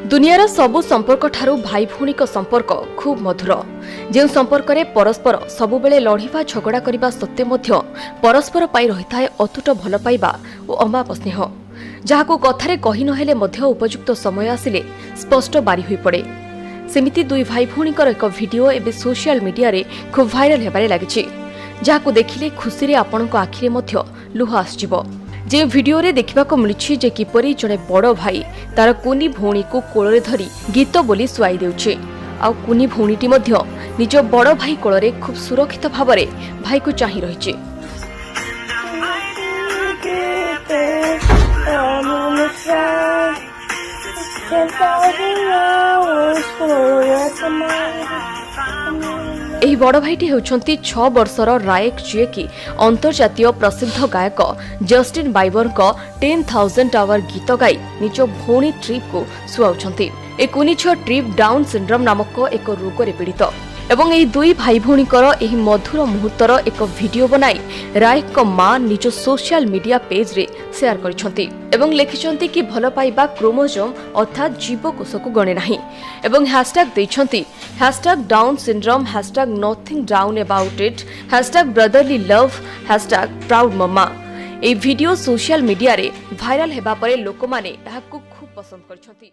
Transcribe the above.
दुनियार सबु संपर्क ठारू भाई भौणिक संपर्क खूब मधुर जो संपर्क में परस्पर सबुबले लड़िबा झगड़ा करने सत्वे मध्य परस्पर पाई रही था अतुट भल पाइबा और अमाप स्नेह जहां कथारे कही नहेले मध्य उपयुक्त समय आसिले स्पष्ट बारी हुई पड़े। सेमिति दुई भाई भौणीकर एक वीडियो एबे सोशल मीडिया रे खूब भाइराल हेबारे लागिछि जहां देखिले खुशी रे आपणक आखिरे मध्य लुह आसिजिवो। जे वीडियो रे देखिबाको मिलुछि जे किपरि जणे बड़ भाई तार कुनी भौणी को कोଳରେ धरी गीत बोली सुआई देउछि आ कुनी भौणीटी मध्य निज बड़ भाई कोଳରେ खूब सुरक्षित भावरे भाई को चाहि रहिछि। एही बड़ भाईटी हेउछंती 6 वर्षर रायक जे कि अंतर्जातीय प्रसिद्ध गायक जस्टिन बाइबर को 10,000 आवर गीत गाई निज भौणी ट्रिप को सुआउछंती। ए कुनी छ ट्रिप डाउन सिंड्रोम नामक एक रोग रे पीड़ित एवं एही दुई भाई भौणीकर एही मधुर मुहूर्तर एक वीडियो बनाई रायक को मां निज सोशल मीडिया पेज रे शेयर करिसंती एवं लिखिसंती कि भल पाइबा क्रोमोसोम अर्थात जीवकोश को गणे नाही एवं हैशटैग दैछंती #down syndrome #nothing down about it #brotherly love #proud mama. ए वीडियो सोशल मीडिया रे भाइराल हेबा परे लोक माने एहाकु खूब पसंद करछंती।